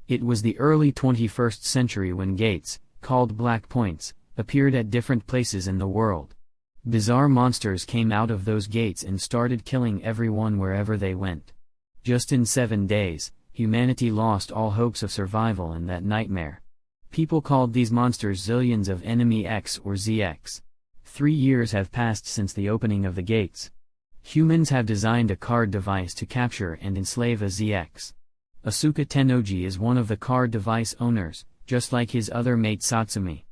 It was the early 21st century when gates, called black points, appeared at different places in the world. Bizarre monsters came out of those gates and started killing everyone wherever they went. Just in 7 days, humanity lost all hopes of survival in that nightmare. People called these monsters zillions of enemy X or ZX. 3 years have passed since the opening of the gates. Humans have designed a card device to capture and enslave a ZX. Asuka Tennoji is one of the card device owners, just like his other mate Satsumi.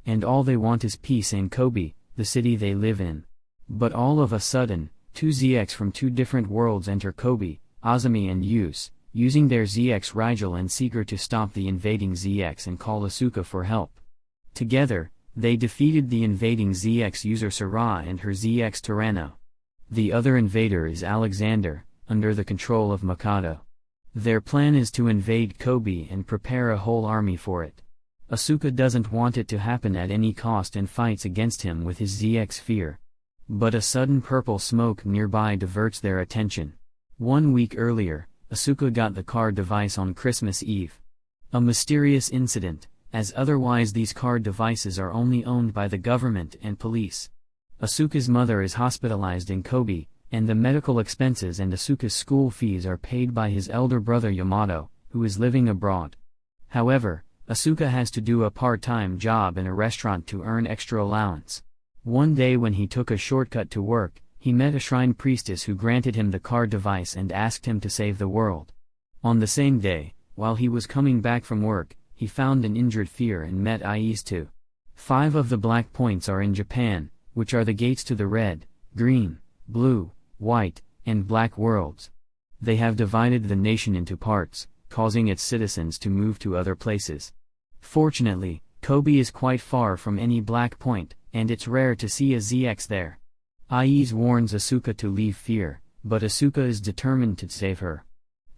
And all they want is peace in Kobe, the city they live in. But all of a sudden, 2 ZX from 2 different worlds enter Kobe, Azumi and Yus, using their ZX Rigel and Seeker to stop the invading ZX and call Asuka for help. Together, they defeated the invading ZX user Sarah and her ZX Tyranno. The other invader is Alexander, under the control of Mikado. Their plan is to invade Kobe and prepare a whole army for it. Asuka doesn't want it to happen at any cost and fights against him with his ZX Fear. But a sudden purple smoke nearby diverts their attention. 1 week earlier, Asuka got the card device on Christmas Eve. A mysterious incident, as otherwise these card devices are only owned by the government and police. Asuka's mother is hospitalized in Kobe, and the medical expenses and Asuka's school fees are paid by his elder brother Yamato, who is living abroad. However, Asuka has to do a part-time job in a restaurant to earn extra allowance. One day when he took a shortcut to work, he met a shrine priestess who granted him the card device and asked him to save the world. On the same day, while he was coming back from work, he found an injured Fear and met Ais too. 5 of the black points are in Japan, which are the gates to the red, green, blue, white, and black worlds. They have divided the nation into parts, causing its citizens to move to other places. Fortunately, Kobe is quite far from any black point, and it's rare to see a ZX there. Ais warns Asuka to leave Fear, but Asuka is determined to save her.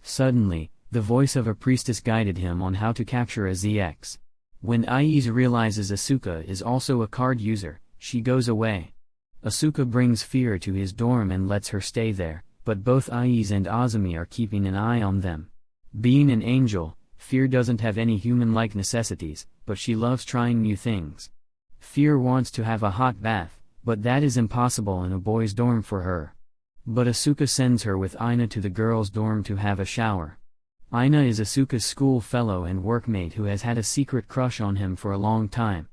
Suddenly, the voice of a priestess guided him on how to capture a ZX. When Ais realizes Asuka is also a card user, she goes away. Asuka brings Fear to his dorm and lets her stay there, but both Ais and Azumi are keeping an eye on them. Being an angel, Fear doesn't have any human-like necessities, but she loves trying new things. Fear wants to have a hot bath, but that is impossible in a boys' dorm for her. But Asuka sends her with Aina to the girls' dorm to have a shower. Aina is Asuka's school fellow and workmate who has had a secret crush on him for a long time.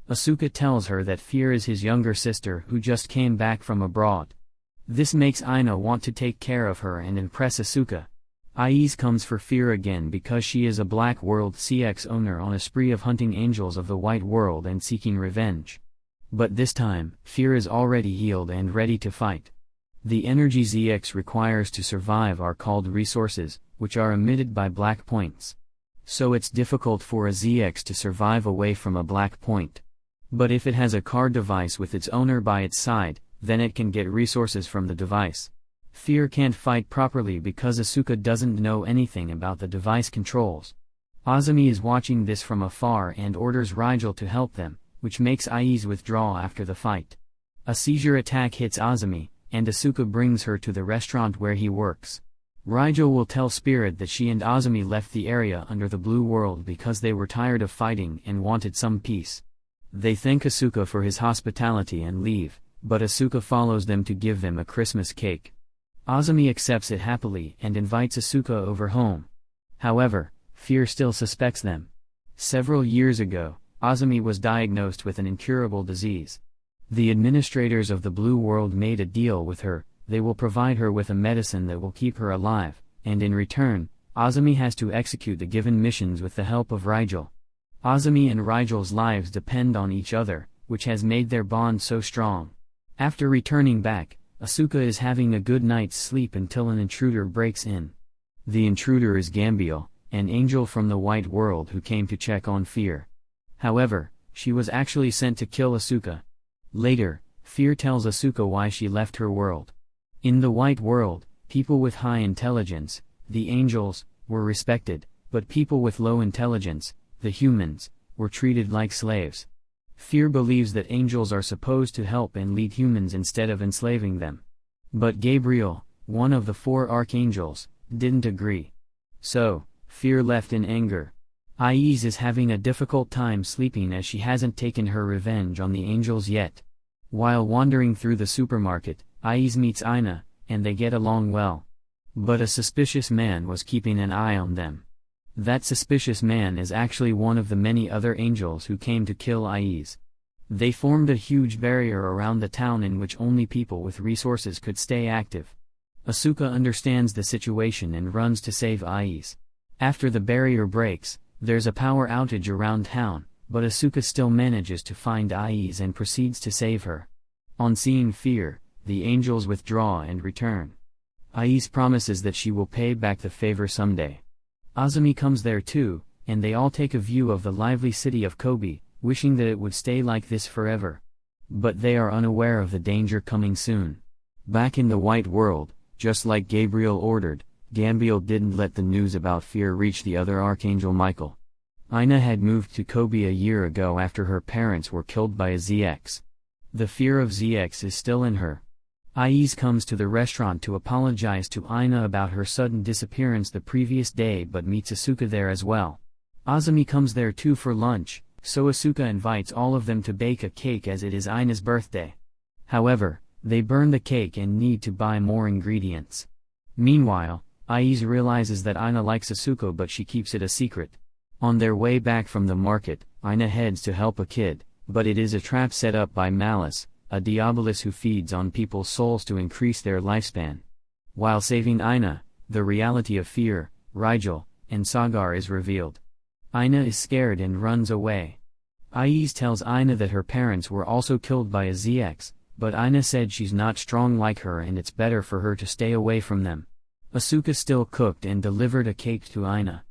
Asuka tells her that Fear is his younger sister who just came back from abroad. This makes Aina want to take care of her and impress Asuka. Ais comes for Fear again because she is a Black World CX owner on a spree of hunting angels of the White World and seeking revenge. But this time, Fear is already healed and ready to fight. The energy ZX requires to survive are called resources, which are emitted by black points. So it's difficult for a ZX to survive away from a black point. But if it has a card device with its owner by its side, then it can get resources from the device. Fear can't fight properly because Asuka doesn't know anything about the device controls. Azumi is watching this from afar and orders Rigel to help them, which makes Ais withdraw after the fight. A seizure attack hits Azumi, and Asuka brings her to the restaurant where he works. Rigel will tell Spirit that she and Azumi left the area under the Blue World because they were tired of fighting and wanted some peace. They thank Asuka for his hospitality and leave, but Asuka follows them to give them a Christmas cake. Azumi accepts it happily and invites Asuka over home. However, Fear still suspects them. Several years ago, Azumi was diagnosed with an incurable disease. The administrators of the Blue World made a deal with her. They will provide her with a medicine that will keep her alive, and in return, Azumi has to execute the given missions with the help of Rigel. Azumi and Rigel's lives depend on each other, which has made their bond so strong. After returning back, Asuka is having a good night's sleep until an intruder breaks in. The intruder is Gambiel, an angel from the White World who came to check on Fear. However, she was actually sent to kill Asuka. Later, Fear tells Asuka why she left her world. In the White World, people with high intelligence, the angels, were respected, but people with low intelligence, the humans, were treated like slaves. Fear believes that angels are supposed to help and lead humans instead of enslaving them. But Gabriel, one of the 4 archangels, didn't agree. So, Fear left in anger. Aiz is having a difficult time sleeping as she hasn't taken her revenge on the angels yet. While wandering through the supermarket, Aiz meets Aina, and they get along well. But a suspicious man was keeping an eye on them. That suspicious man is actually one of the many other angels who came to kill Aiz. They formed a huge barrier around the town in which only people with resources could stay active. Asuka understands the situation and runs to save Aiz. After the barrier breaks, there's a power outage around town, but Asuka still manages to find Aiz and proceeds to save her. On seeing fear, the angels withdraw and return. Aiz promises that she will pay back the favor someday. Azumi comes there too, and they all take a view of the lively city of Kobe, wishing that it would stay like this forever. But they are unaware of the danger coming soon. Back in the White World, just like Gabriel ordered, Gambiel didn't let the news about fear reach the other Archangel Michael. Aina had moved to Kobe a year ago after her parents were killed by a ZX. The fear of ZX is still in her. Aiz comes to the restaurant to apologize to Aina about her sudden disappearance the previous day but meets Asuka there as well. Azumi comes there too for lunch, so Asuka invites all of them to bake a cake as it is Aina's birthday. However, they burn the cake and need to buy more ingredients. Meanwhile, Aiz realizes that Aina likes Asuka but she keeps it a secret. On their way back from the market, Aina heads to help a kid, but it is a trap set up by Malice, a diabolus who feeds on people's souls to increase their lifespan. While saving Aina, the reality of fear, Rigel, and Sagar is revealed. Aina is scared and runs away. Aiz tells Aina that her parents were also killed by a ZX, but Aina said she's not strong like her and it's better for her to stay away from them. Asuka still cooked and delivered a cake to Aina.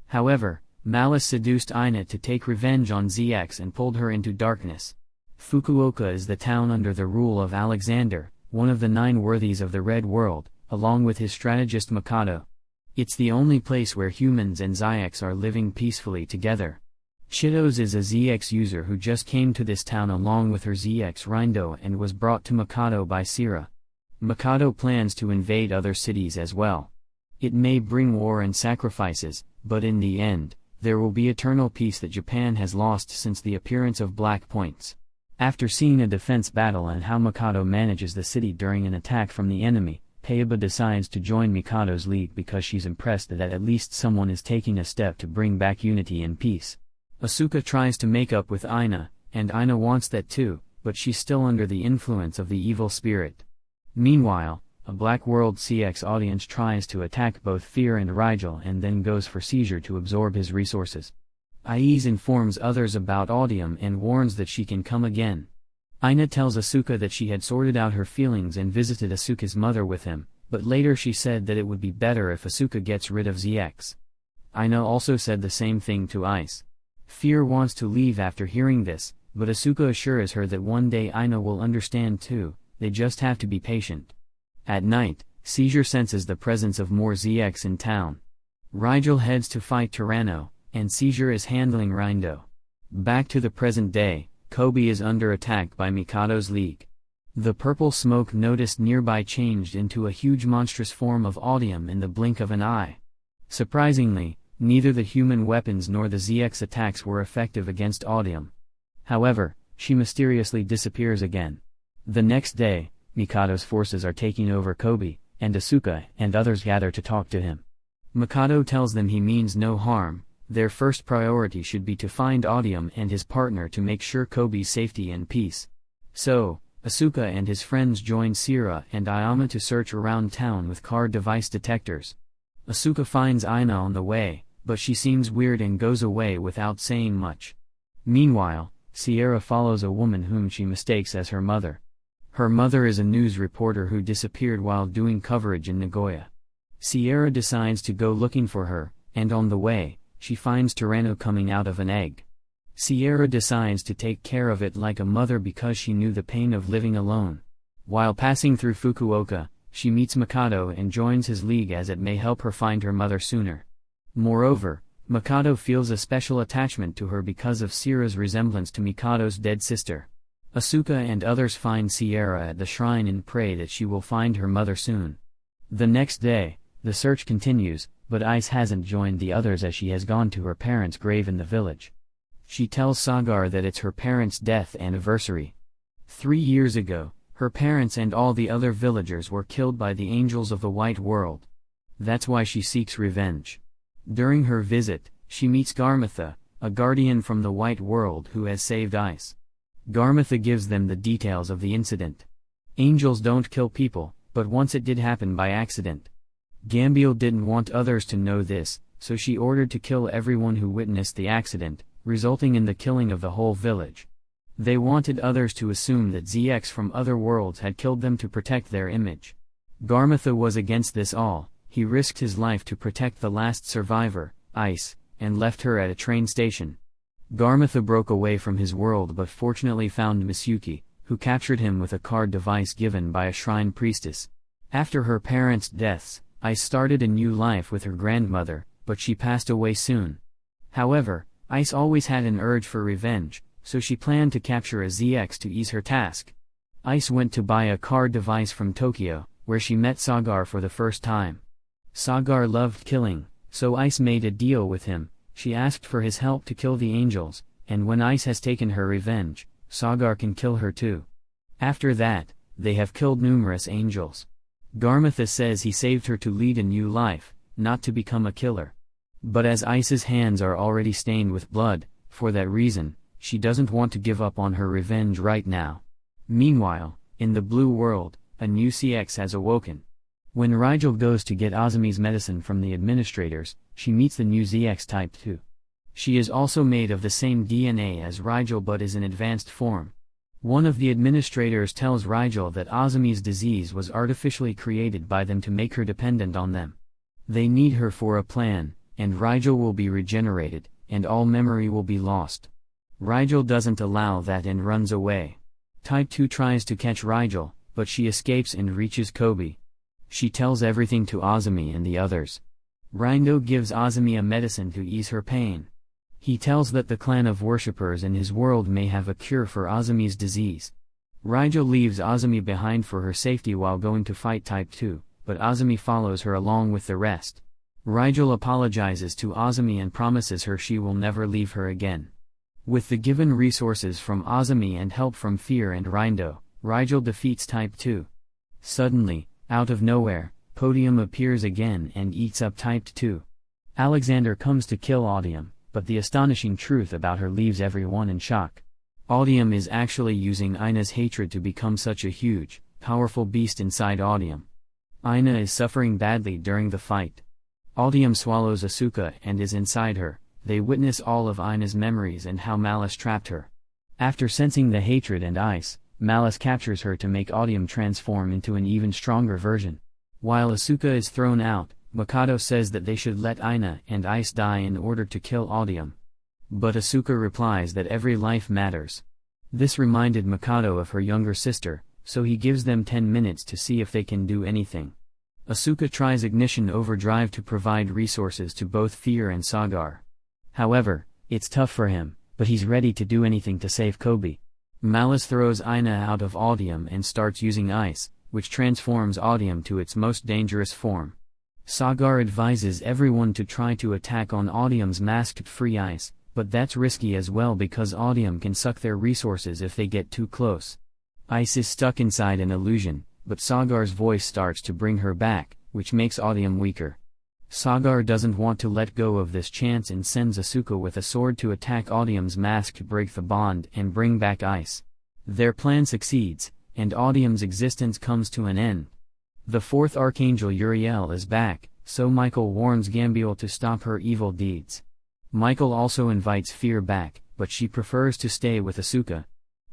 However, Malice seduced Aina to take revenge on ZX and pulled her into darkness. Fukuoka is the town under the rule of Alexander, one of the 9 worthies of the Red World, along with his strategist Mikado. It's the only place where humans and ZX are living peacefully together. Chitos is a ZX user who just came to this town along with her ZX Rindo and was brought to Mikado by Sira. Mikado plans to invade other cities as well. It may bring war and sacrifices, but in the end, there will be eternal peace that Japan has lost since the appearance of Black Points. After seeing a defense battle and how Mikado manages the city during an attack from the enemy, Payaba decides to join Mikado's league because she's impressed that at least someone is taking a step to bring back unity and peace. Asuka tries to make up with Aina, and Aina wants that too, but she's still under the influence of the evil spirit. Meanwhile, a Black World CX audience tries to attack both Fear and Rigel and then goes for Seizure to absorb his resources. Aiz informs others about Audium and warns that she can come again. Aina tells Asuka that she had sorted out her feelings and visited Asuka's mother with him, but later she said that it would be better if Asuka gets rid of ZX. Aina also said the same thing to Ice. Fear wants to leave after hearing this, but Asuka assures her that one day Aina will understand too, they just have to be patient. At night, Seizure senses the presence of more ZX in town. Rigel heads to fight Tyranno, and Seizure is handling Rindo. Back to the present day, Kobe is under attack by Mikado's league. The purple smoke noticed nearby changed into a huge monstrous form of Audium in the blink of an eye. Surprisingly, neither the human weapons nor the ZX attacks were effective against Audium. However, she mysteriously disappears again. The next day, Mikado's forces are taking over Kobe, and Asuka and others gather to talk to him. Mikado tells them he means no harm, their first priority should be to find Audium and his partner to make sure Kobe's safety and peace. So, Asuka and his friends join Sira and Ayama to search around town with card device detectors. Asuka finds Aina on the way, but she seems weird and goes away without saying much. Meanwhile, Sierra follows a woman whom she mistakes as her mother. Her mother is a news reporter who disappeared while doing coverage in Nagoya. Sierra decides to go looking for her, and on the way, she finds Tyranno coming out of an egg. Sierra decides to take care of it like a mother because she knew the pain of living alone. While passing through Fukuoka, she meets Mikado and joins his league as it may help her find her mother sooner. Moreover, Mikado feels a special attachment to her because of Sierra's resemblance to Mikado's dead sister. Asuka and others find Sierra at the shrine and pray that she will find her mother soon. The next day, the search continues, but Ice hasn't joined the others as she has gone to her parents' grave in the village. She tells Sagar that it's her parents' death anniversary. 3 years ago, her parents and all the other villagers were killed by the angels of the white world. That's why she seeks revenge. During her visit, she meets Garmatha, a guardian from the white world who has saved Ice. Garmatha gives them the details of the incident. Angels don't kill people, but once it did happen by accident. Gambiel didn't want others to know this, so she ordered to kill everyone who witnessed the accident, resulting in the killing of the whole village. They wanted others to assume that ZX from other worlds had killed them to protect their image. Garmatha was against this all. He risked his life to protect the last survivor, Ice, and left her at a train station. Garmatha broke away from his world but fortunately found Misuki, who captured him with a card device given by a shrine priestess. After her parents' deaths, Ice started a new life with her grandmother, but she passed away soon. However, Ice always had an urge for revenge, so she planned to capture a ZX to ease her task. Ice went to buy a card device from Tokyo, where she met Sagar for the first time. Sagar loved killing, so Ice made a deal with him. She asked for his help to kill the angels, and when Ice has taken her revenge, Sagar can kill her too. After that, they have killed numerous angels. Garmatha says he saved her to lead a new life, not to become a killer. But as Ice's hands are already stained with blood, for that reason, she doesn't want to give up on her revenge right now. Meanwhile, in the blue world, a new CX has awoken. When Rigel goes to get Azami's medicine from the administrators, she meets the new ZX Type 2. She is also made of the same DNA as Rigel but is in advanced form. One of the administrators tells Rigel that Azami's disease was artificially created by them to make her dependent on them. They need her for a plan, and Rigel will be regenerated, and all memory will be lost. Rigel doesn't allow that and runs away. Type 2 tries to catch Rigel, but she escapes and reaches Kobe. She tells everything to Azami and the others. Rindo gives Azami a medicine to ease her pain. He tells that the clan of worshippers in his world may have a cure for Azami's disease. Rigel leaves Azami behind for her safety while going to fight Type 2, but Azami follows her along with the rest. Rigel apologizes to Azami and promises her she will never leave her again. With the given resources from Azami and help from Fear and Rindo, Rigel defeats Type 2. Suddenly, out of nowhere, Podium appears again and eats up Type 2. Alexander comes to kill Audium, but the astonishing truth about her leaves everyone in shock. Audium is actually using Ina's hatred to become such a huge, powerful beast inside Audium. Ina is suffering badly during the fight. Audium swallows Asuka and is inside her. They witness all of Ina's memories and how Malice trapped her. After sensing the hatred and ice, Malice captures her to make Audium transform into an even stronger version. While Asuka is thrown out, Mikado says that they should let Ina and Ice die in order to kill Audium. But Asuka replies that every life matters. This reminded Mikado of her younger sister, so he gives them 10 minutes to see if they can do anything. Asuka tries Ignition Overdrive to provide resources to both Fear and Sagar. However, it's tough for him, but he's ready to do anything to save Kobe. Malice throws Ina out of Audium and starts using ice, which transforms Audium to its most dangerous form. Sagar advises everyone to try to attack on Audium's masked free ice, but that's risky as well because Audium can suck their resources if they get too close. Ice is stuck inside an illusion, but Sagar's voice starts to bring her back, which makes Audium weaker. Sagar doesn't want to let go of this chance and sends Asuka with a sword to attack Audium's mask to break the bond and bring back Ice. Their plan succeeds, and Audium's existence comes to an end. The fourth Archangel Uriel is back, so Michael warns Gambiel to stop her evil deeds. Michael also invites Fear back, but she prefers to stay with Asuka.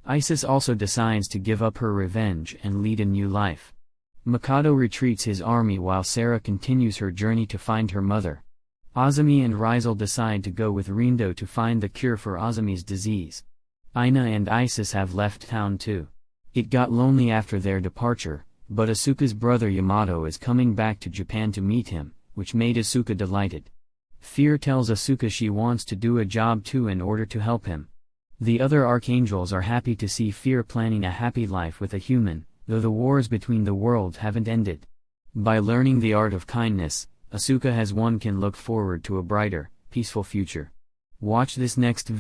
Isis also decides to give up her revenge and lead a new life. Mikado retreats his army while Sarah continues her journey to find her mother. Azami and Rizal decide to go with Rindo to find the cure for Azami's disease. Ina and Isis have left town too. It got lonely after their departure, but Asuka's brother Yamato is coming back to Japan to meet him, which made Asuka delighted. Fear tells Asuka she wants to do a job too in order to help him. The other archangels are happy to see Fear planning a happy life with a human, though the wars between the worlds haven't ended. By learning the art of kindness, Asuka has one can look forward to a brighter, peaceful future. Watch this next video.